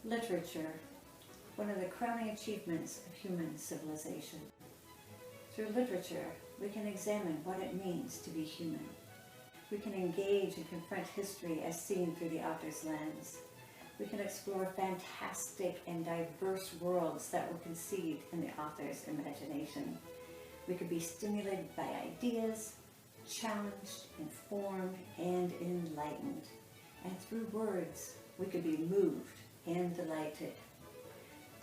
Literature, one of the crowning achievements of human civilization. Through literature, we can examine what it means to be human. We can engage and confront history as seen through the author's lens. We can explore fantastic and diverse worlds that were conceived in the author's imagination. We could be stimulated by ideas, challenged, informed, and enlightened. And through words, we could be moved and delighted.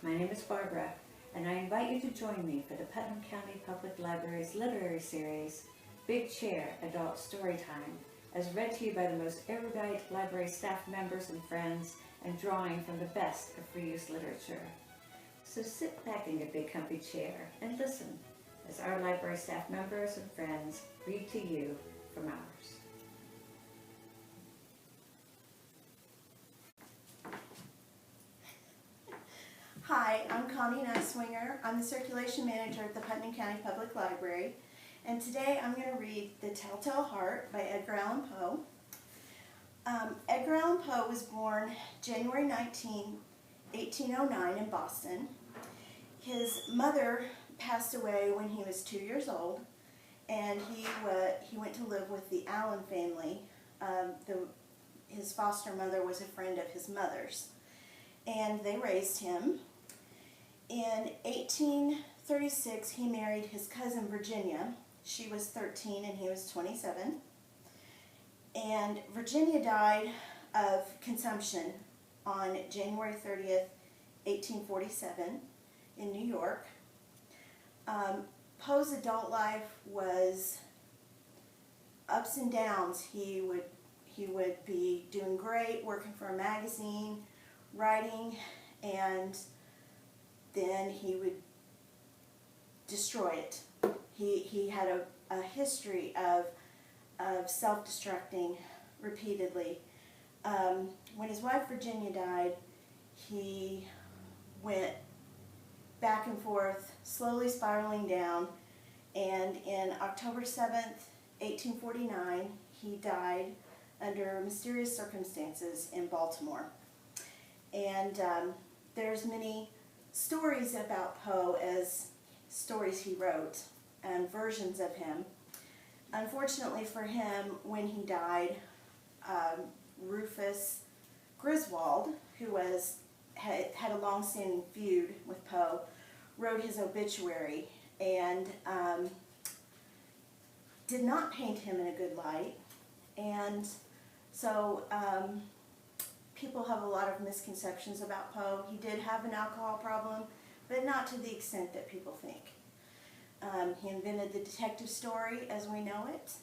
My name is Barbara, and I invite you to join me for the Putnam County Public Library's literary series, Big Chair Adult Storytime, as read to you by the most erudite library staff members and friends, and drawing from the best of free use literature. So sit back in your big comfy chair and listen as our library staff members and friends read to you from ours. Hi, I'm Connie Neiswinger. I'm the Circulation Manager at the Putnam County Public Library, and today I'm going to read The Telltale Heart by Edgar Allan Poe. Edgar Allan Poe was born January 19, 1809 in Boston. His mother passed away when he was 2 years old, and he went to live with the Allan family. His foster mother was a friend of his mother's, and they raised him. In 1836, he married his cousin Virginia. She was 13 and he was 27. And Virginia died of consumption on January 30th, 1847 in New York. Poe's adult life was ups and downs. He would be doing great, working for a magazine, writing, and then he would destroy it. He had a history of self-destructing repeatedly. When his wife Virginia died, he went back and forth, slowly spiraling down, and in October 7th, 1849, he died under mysterious circumstances in Baltimore. And there's many stories about Poe as stories he wrote and versions of him. Unfortunately for him, when he died, Rufus Griswold, who had a long-standing feud with Poe, wrote his obituary and did not paint him in a good light. And so people have a lot of misconceptions about Poe. He did have an alcohol problem, but not to the extent that people think. He invented the detective story as we know it,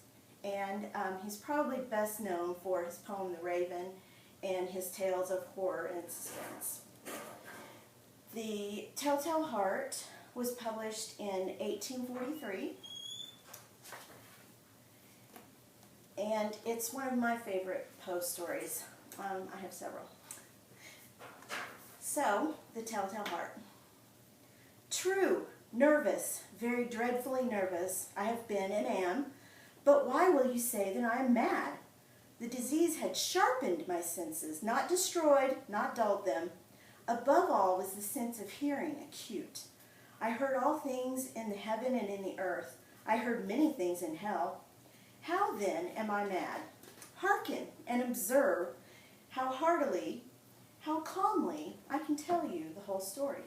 and he's probably best known for his poem The Raven and his tales of horror and suspense. The Telltale Heart was published in 1843, and it's one of my favorite Poe stories. I have several. So, The Telltale Heart. True, nervous, very dreadfully nervous, I have been and am, but why will you say that I am mad? The disease had sharpened my senses, not destroyed, not dulled them. Above all was the sense of hearing acute. I heard all things in the heaven and in the earth. I heard many things in hell. How then am I mad? Hearken and observe how heartily, how calmly I can tell you the whole story.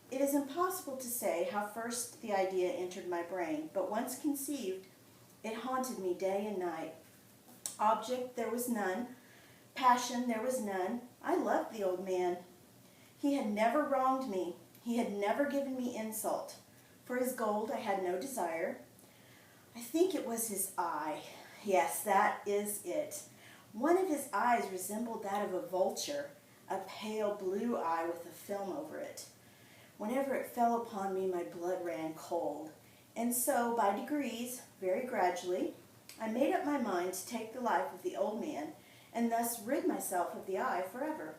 It is impossible to say how first the idea entered my brain, but once conceived, it haunted me day and night. Object there was none, passion there was none. I loved the old man. He had never wronged me. He had never given me insult. For his gold I had no desire. I think it was his eye. Yes, that is it. One of his eyes resembled that of a vulture, a pale blue eye with a film over it. Whenever it fell upon me, my blood ran cold. And so, by degrees, very gradually, I made up my mind to take the life of the old man, and thus rid myself of the eye forever.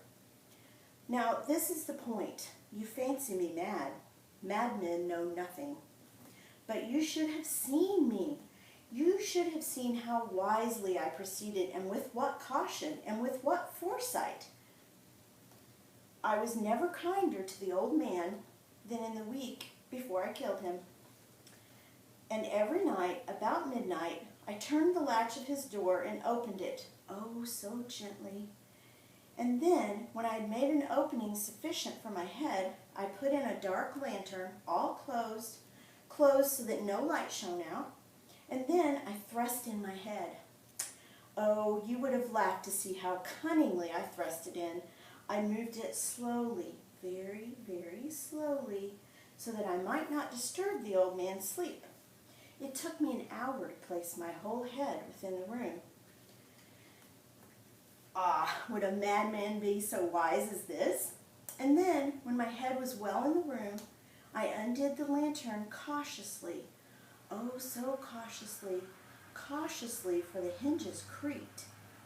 Now, this is the point. You fancy me mad. Madmen know nothing. But you should have seen me. You should have seen how wisely I proceeded, and with what caution, and with what foresight. I was never kinder to the old man than in the week before I killed him. And every night, about midnight, I turned the latch of his door and opened it, oh, so gently. And then, when I had made an opening sufficient for my head, I put in a dark lantern, all closed so that no light shone out, and then I thrust in my head. Oh, you would have laughed to see how cunningly I thrust it in. I moved it slowly, very, very slowly, so that I might not disturb the old man's sleep. It took me an hour to place my whole head within the room. Ah, would a madman be so wise as this? And then, when my head was well in the room, I undid the lantern cautiously, oh, so cautiously, for the hinges creaked.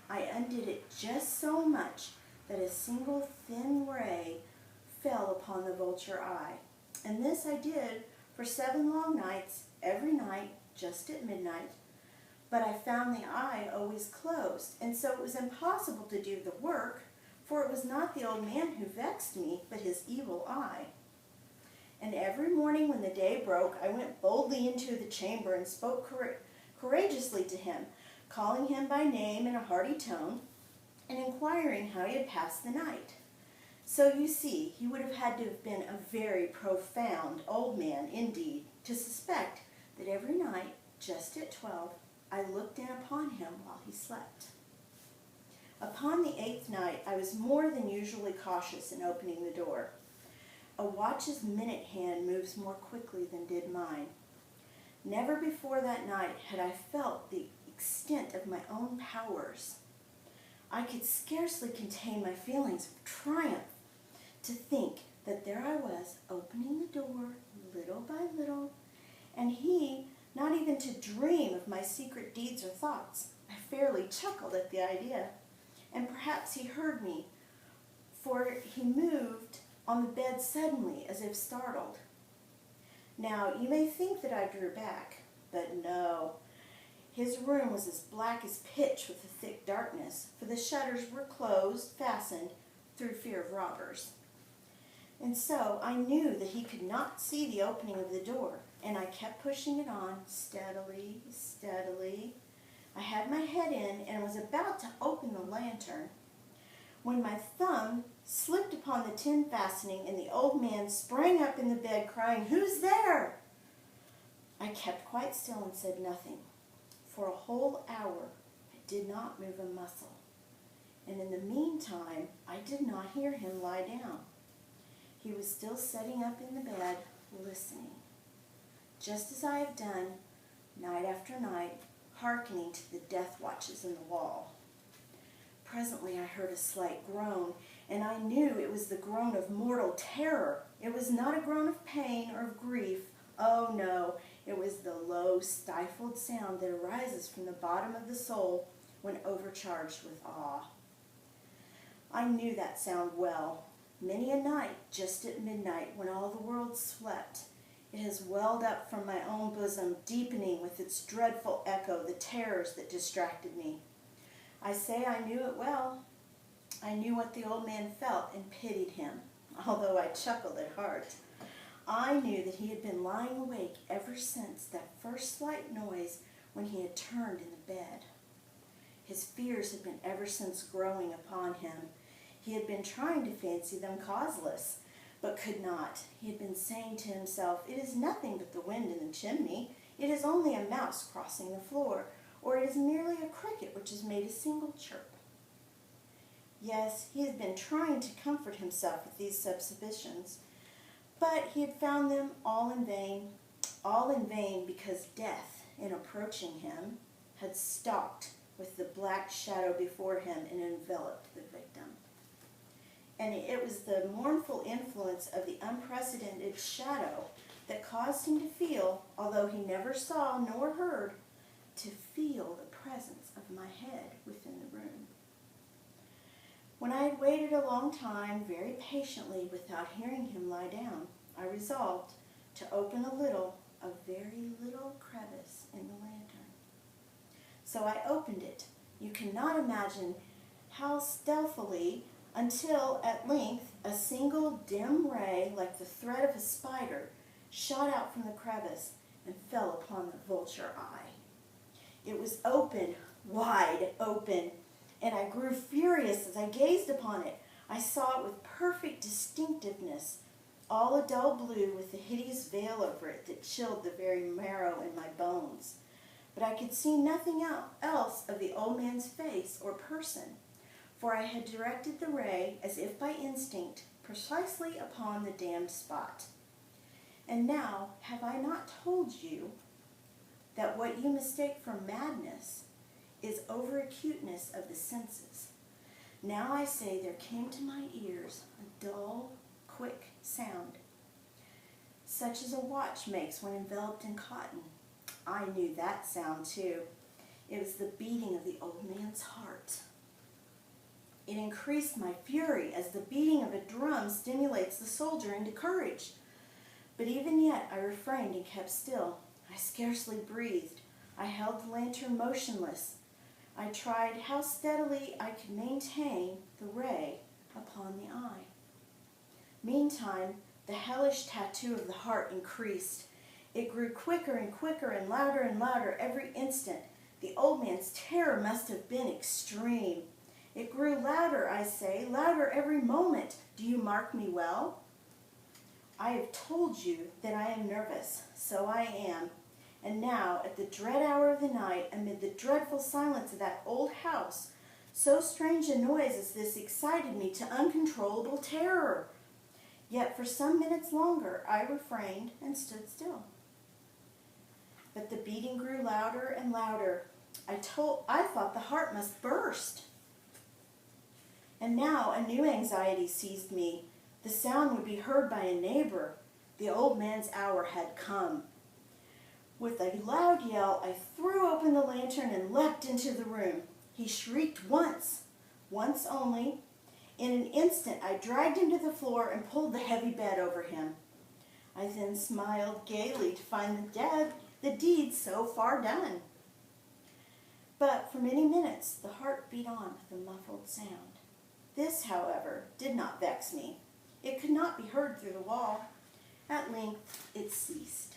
I undid it just so much that a single thin ray fell upon the vulture eye. And this I did for 7 long nights, every night, just at midnight. But I found the eye always closed, and so it was impossible to do the work, for it was not the old man who vexed me, but his evil eye. And every morning when the day broke, I went boldly into the chamber and spoke courageously to him, calling him by name in a hearty tone, and inquiring how he had passed the night. So you see, he would have had to have been a very profound old man indeed to suspect that every night, just at 12, I looked in upon him while he slept. Upon the 8th night, I was more than usually cautious in opening the door. A watch's minute hand moves more quickly than did mine. Never before that night had I felt the extent of my own powers. I could scarcely contain my feelings of triumph to think that there I was, opening the door little by little, and he not even to dream of my secret deeds or thoughts. I fairly chuckled at the idea, and perhaps he heard me, for he moved on the bed suddenly as if startled. Now, you may think that I drew back, but no. His room was as black as pitch with the thick darkness, for the shutters were closed, fastened, through fear of robbers. And so I knew that he could not see the opening of the door, and I kept pushing it on steadily, steadily. I had my head in and was about to open the lantern when my thumb slipped upon the tin fastening and the old man sprang up in the bed crying, "Who's there?" I kept quite still and said nothing. For a whole hour I did not move a muscle, and in the meantime I did not hear him lie down. He was still sitting up in the bed, listening, just as I have done night after night, hearkening to the death watches in the wall. Presently I heard a slight groan, and I knew it was the groan of mortal terror. It was not a groan of pain or of grief. Oh no, it was the low, stifled sound that arises from the bottom of the soul when overcharged with awe. I knew that sound well. Many a night, just at midnight, when all the world slept, it has welled up from my own bosom, deepening with its dreadful echo the terrors that distracted me. I say I knew it well. I knew what the old man felt and pitied him, although I chuckled at heart. I knew that he had been lying awake ever since that first slight noise when he had turned in the bed. His fears had been ever since growing upon him. He had been trying to fancy them causeless, but could not. He had been saying to himself, "It is nothing but the wind in the chimney. It is only a mouse crossing the floor, or it is merely a cricket which has made a single chirp." Yes, he had been trying to comfort himself with these suppositions, but he had found them all in vain because death, in approaching him, had stalked with the black shadow before him and enveloped the victim. And it was the mournful influence of the unprecedented shadow that caused him to feel, although he never saw nor heard, to feel the presence of my head within the room. When I had waited a long time, very patiently, without hearing him lie down, I resolved to open a very little crevice in the lantern. So I opened it. You cannot imagine how stealthily, until at length A single dim ray, like the thread of a spider, shot out from the crevice and fell upon the vulture eye. It was open, wide open, and I grew furious as I gazed upon it. I saw it with perfect distinctiveness, all a dull blue with a hideous veil over it that chilled the very marrow in my bones. But I could see nothing else of the old man's face or person, for I had directed the ray, as if by instinct, precisely upon the damned spot. And now, have I not told you that what you mistake for madness is over-acuteness of the senses? Now I say there came to my ears a dull, quick sound, such as a watch makes when enveloped in cotton. I knew that sound too. It was the beating of the old man's heart. It increased my fury as the beating of a drum stimulates the soldier into courage. But even yet I refrained and kept still. I scarcely breathed. I held the lantern motionless. I tried how steadily I could maintain the ray upon the eye. Meantime, the hellish tattoo of the heart increased. It grew quicker and quicker and louder every instant. The old man's terror must have been extreme. It grew louder, I say, louder every moment. Do you mark me well? I have told you that I am nervous, so I am. And now, at the dread hour of the night, amid the dreadful silence of that old house, so strange a noise as this excited me to uncontrollable terror. Yet for some minutes longer I refrained and stood still. But the beating grew louder and louder. I thought the heart must burst. And now a new anxiety seized me. The sound would be heard by a neighbor. The old man's hour had come. With a loud yell, I threw open the lantern and leapt into the room. He shrieked once only. In an instant, I dragged him to the floor and pulled the heavy bed over him. I then smiled gaily to find the deed so far done. But for many minutes, the heart beat on with a muffled sound. This, however, did not vex me. It could not be heard through the wall. At length, it ceased.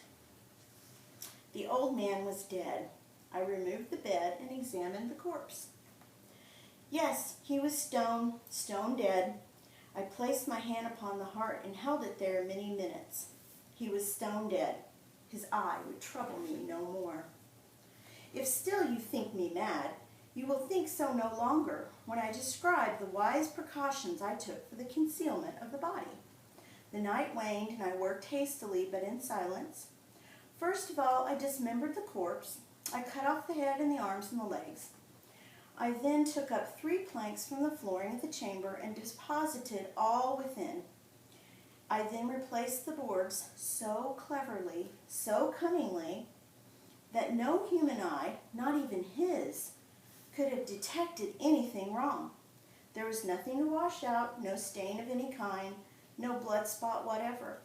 The old man was dead. I removed the bed and examined the corpse. Yes, he was stone dead. I placed my hand upon the heart and held it there many minutes. He was stone dead. His eye would trouble me no more. If still you think me mad, you will think so no longer when I describe the wise precautions I took for the concealment of the body. The night waned and I worked hastily but in silence. First of all, I dismembered the corpse. I cut off the head and the arms and the legs. I then took up 3 planks from the flooring of the chamber and deposited all within. I then replaced the boards so cleverly, so cunningly, that no human eye, not even his, could have detected anything wrong. There was nothing to wash out, no stain of any kind, no blood spot whatever.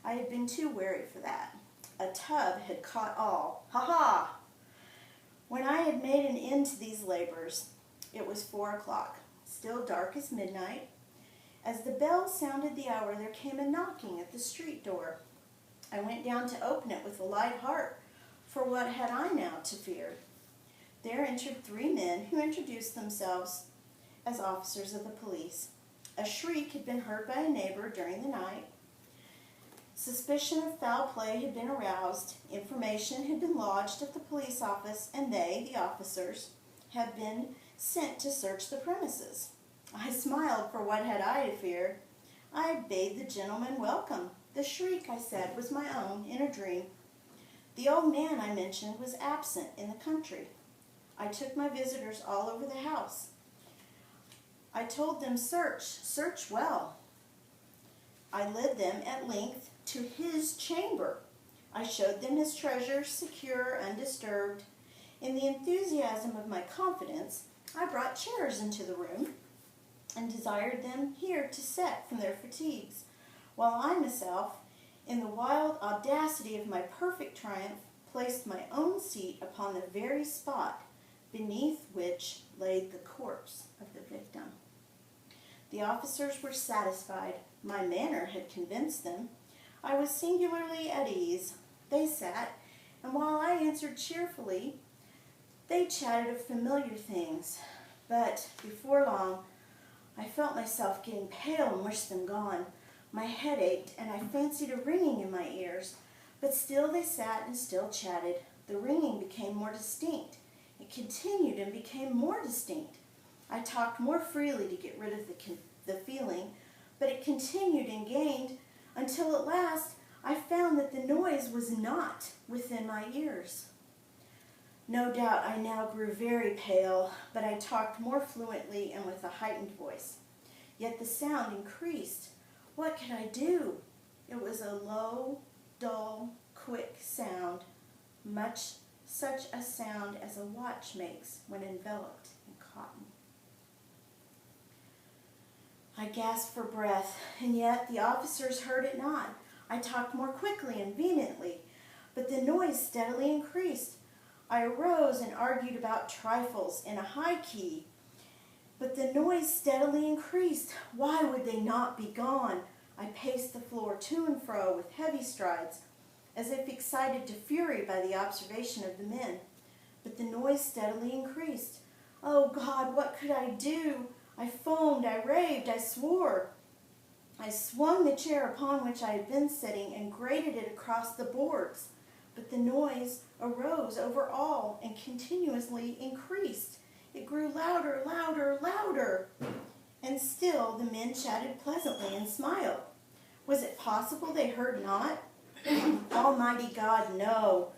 I had been too wary for that. A tub had caught all. Ha ha! When I had made an end to these labors, it was 4 o'clock, still dark as midnight. As the bell sounded the hour, there came a knocking at the street door. I went down to open it with a light heart, for what had I now to fear? There entered 3 men who introduced themselves as officers of the police. A shriek had been heard by a neighbor during the night. Suspicion of foul play had been aroused. Information had been lodged at the police office, and they, the officers, had been sent to search the premises. I smiled, for what had I to fear? I bade the gentleman welcome. The shriek, I said, was my own in a dream. The old man I mentioned was absent in the country. I took my visitors all over the house. I told them, search well. I led them at length to his chamber. I showed them his treasures, secure, undisturbed. In the enthusiasm of my confidence, I brought chairs into the room and desired them here to sit from their fatigues, while I myself, in the wild audacity of my perfect triumph, placed my own seat upon the very spot beneath which lay the corpse of the victim. The officers were satisfied. My manner had convinced them. I was singularly at ease. They sat, and while I answered cheerfully, they chatted of familiar things. But before long, I felt myself getting pale and wished them gone. My head ached, and I fancied a ringing in my ears. But still they sat and still chatted. The ringing became more distinct. It continued and became more distinct. I talked more freely to get rid of the feeling, but it continued and gained until at last I found that the noise was not within my ears. No doubt I now grew very pale, but I talked more fluently and with a heightened voice. Yet the sound increased. What could I do? It was a low, dull, quick sound, much such a sound as a watch makes when enveloped in cotton. I gasped for breath, and yet the officers heard it not. I talked more quickly and vehemently, but the noise steadily increased. I arose and argued about trifles in a high key, but the noise steadily increased. Why would they not be gone? I paced the floor to and fro with heavy strides, as if excited to fury by the observation of the men. But the noise steadily increased. Oh God, what could I do? I foamed, I raved, I swore. I swung the chair upon which I had been sitting and grated it across the boards. But the noise arose over all and continuously increased. It grew louder, louder, louder. And still the men chatted pleasantly and smiled. Was it possible they heard not? Almighty God, no.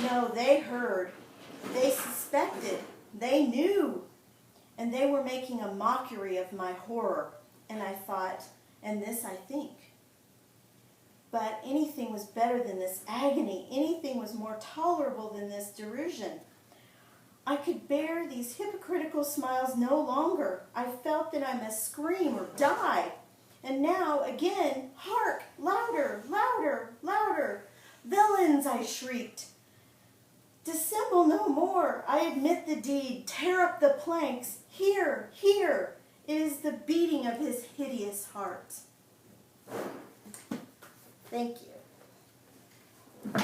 No, they heard. They suspected. They knew. And they were making a mockery of my horror. And I thought, and this I think. But anything was better than this agony. Anything was more tolerable than this derision. I could bear these hypocritical smiles no longer. I felt that I must scream or die. And now, again, hark! Louder, louder, louder! Villains, I shrieked. Dissemble no more. I admit the deed. Tear up the planks. Here, here. It is the beating of his hideous heart. Thank you.